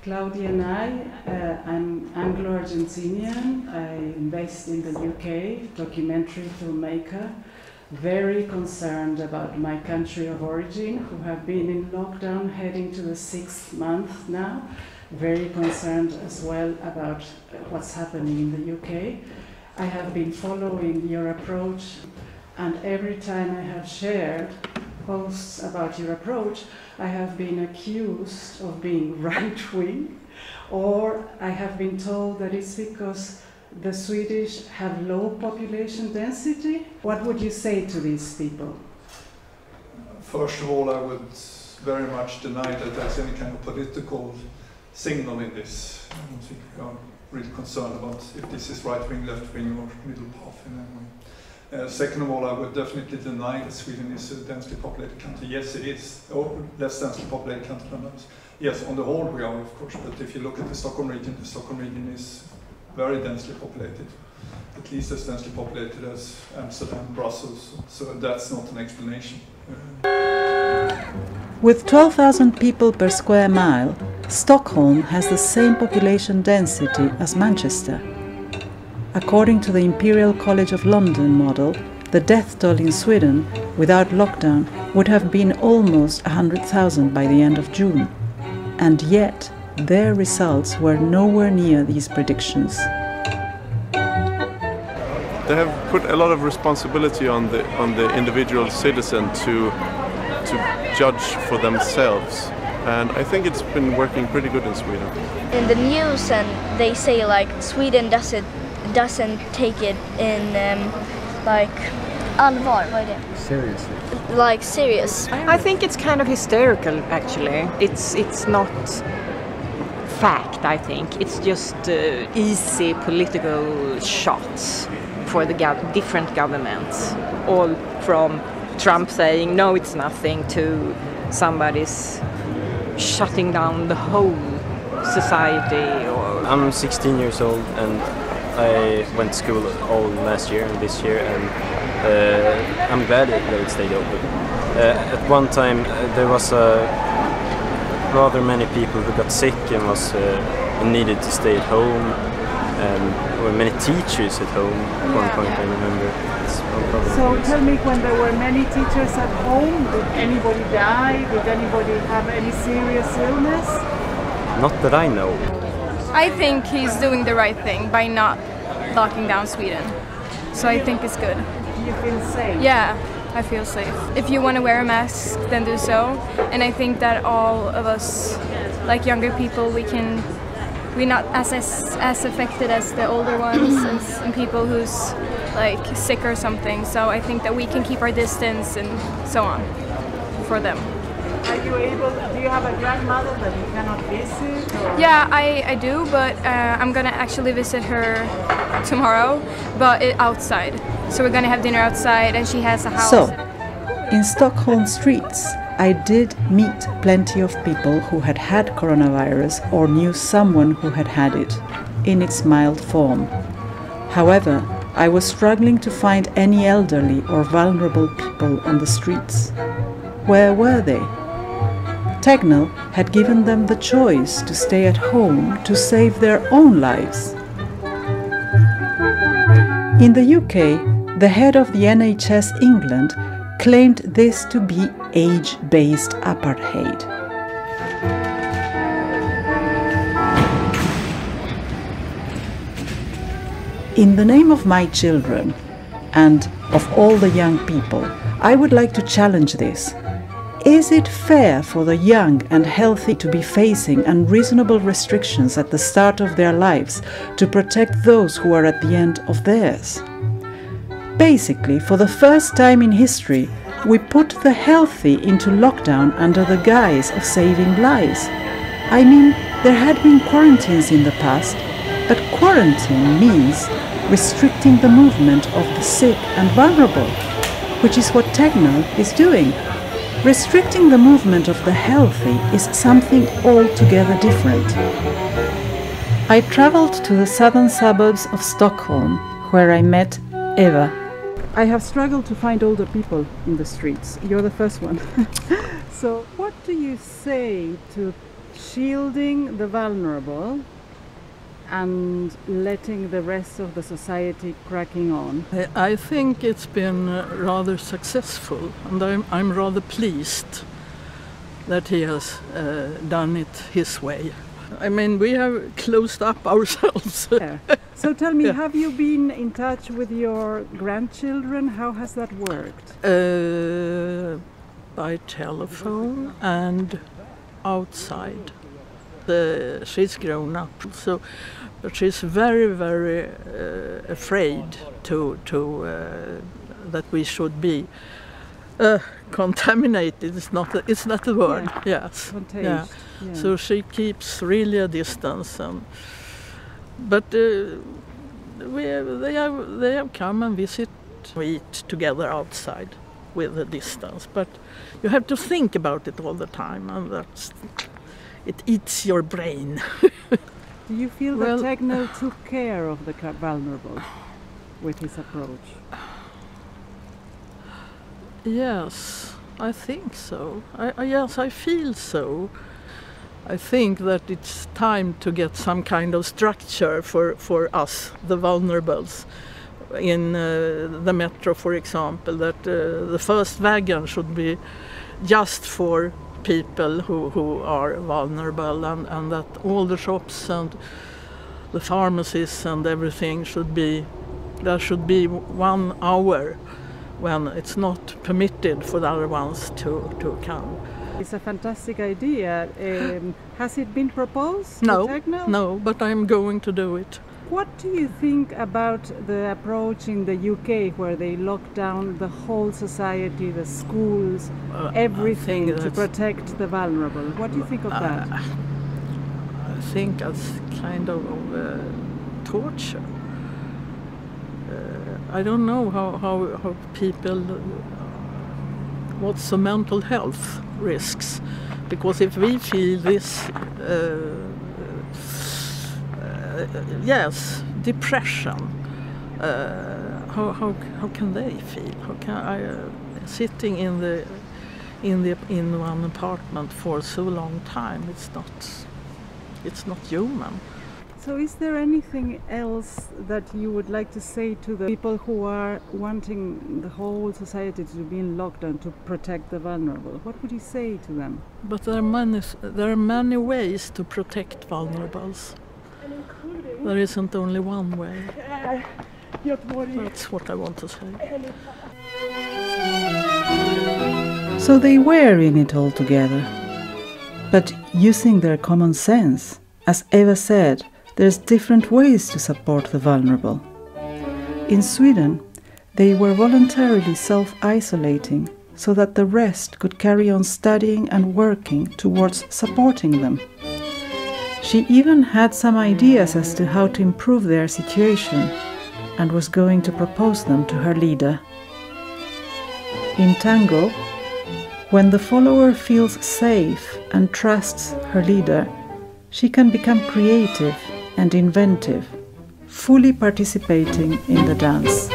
Clàudia and I'm Anglo-Argentinian. I'm based in the UK, documentary filmmaker, very concerned about my country of origin, who have been in lockdown heading to the 6th month now. Very concerned as well about what's happening in the UK. I have been following your approach, and every time I have shared posts about your approach, I have been accused of being right-wing, or I have been told that it's because the Swedish have low population density. What would you say to these people? First of all, I would very much deny that there's any kind of political signal in this. I don't think we are really concerned about if this is right-wing, left-wing, or middle path in any way. Second of all, I would definitely deny that Sweden is a densely populated country. Yes, it is, or less densely populated country than others. Yes, on the whole we are, of course, but if you look at the Stockholm region is very densely populated, at least as densely populated as Amsterdam, Brussels, so that's not an explanation. With 12,000 people per square mile, Stockholm has the same population density as Manchester. According to the Imperial College of London model, the death toll in Sweden without lockdown would have been almost 100,000 by the end of June. And yet, their results were nowhere near these predictions. They have put a lot of responsibility on the individual citizen to judge for themselves. And I think it's been working pretty good in Sweden. In the news, and they say like Sweden doesn't take it in like allvar, vad är det? Seriously. Like serious. I think it's kind of hysterical actually. It's not fact, I think. It's just easy political shots for the different governments. All from Trump saying no, it's nothing, to somebody's shutting down the whole society. Or I'm 16 years old and I went to school all last year and this year, and I'm glad that it stayed open. At one time there was rather many people who got sick and was needed to stay at home, and there were many teachers at home at one point, I remember. So tell me, when there were many teachers at home, did anybody die? Did anybody have any serious illness? Not that I know. I think he's doing the right thing by not locking down Sweden. So I think it's good. You feel safe? Yeah, I feel safe. If you want to wear a mask, then do so. And I think that all of us, like younger people, we're not as affected as the older ones and people who's like sick or something. So I think that we can keep our distance and so on for them. Are you able, do you have a grandmother that you cannot visit? Or? Yeah, I do, but I'm gonna actually visit her tomorrow, but outside. So we're gonna have dinner outside, and she has a house. So, in Stockholm streets, I did meet plenty of people who had had coronavirus or knew someone who had had it, in its mild form. However, I was struggling to find any elderly or vulnerable people on the streets. Where were they? Tegnail had given them the choice to stay at home to save their own lives. In the UK, the head of the NHS England claimed this to be age-based apartheid. In the name of my children and of all the young people, I would like to challenge this. Is it fair for the young and healthy to be facing unreasonable restrictions at the start of their lives to protect those who are at the end of theirs? Basically, for the first time in history, we put the healthy into lockdown under the guise of saving lives. I mean, there had been quarantines in the past, but quarantine means restricting the movement of the sick and vulnerable, which is what Tegnail is doing. Restricting the movement of the healthy is something altogether different. I traveled to the southern suburbs of Stockholm, where I met Eva. I have struggled to find older people in the streets. You're the first one. So what do you say to shielding the vulnerable and letting the rest of the society cracking on? I think it's been rather successful, and I'm rather pleased that he has done it his way. I mean, we have closed up ourselves. Yeah. So tell me, have you been in touch with your grandchildren? How has that worked? By telephone and outside. She's grown up, so but she's very, very afraid that we should be contaminated. It's not the word. Yeah. Yes. Contagious. Yeah. Yeah. So she keeps really a distance, but they have come and visit. We eat together outside with a distance, but you have to think about it all the time, and it eats your brain. Do you feel that Tegner took care of the vulnerable with his approach? Yes, I think so. Yes, I feel so. I think that it's time to get some kind of structure for us, the vulnerables. In the metro, for example, that the first wagon should be just for people who are vulnerable, and that all the shops and the pharmacies and everything there should be 1 hour when it's not permitted for the other ones to come. It's a fantastic idea. Has it been proposed? No, but I'm going to do it. What do you think about the approach in the UK where they lock down the whole society, the schools, everything to protect the vulnerable? What do you think of that? I think that's kind of torture. I don't know how people, what's the mental health risks, because if we feel this depression, how can they feel? How can sitting in one apartment for so long time? It's not human. So is there anything else that you would like to say to the people who are wanting the whole society to be in lockdown to protect the vulnerable? What would you say to them? But there are many ways to protect vulnerables. There isn't only one way. That's what I want to say. So they were in it all together, but using their common sense. As Eva said, there's different ways to support the vulnerable. In Sweden, they were voluntarily self-isolating so that the rest could carry on studying and working towards supporting them. She even had some ideas as to how to improve their situation and was going to propose them to her leader. In tango, when the follower feels safe and trusts her leader, she can become creative and inventive, fully participating in the dance.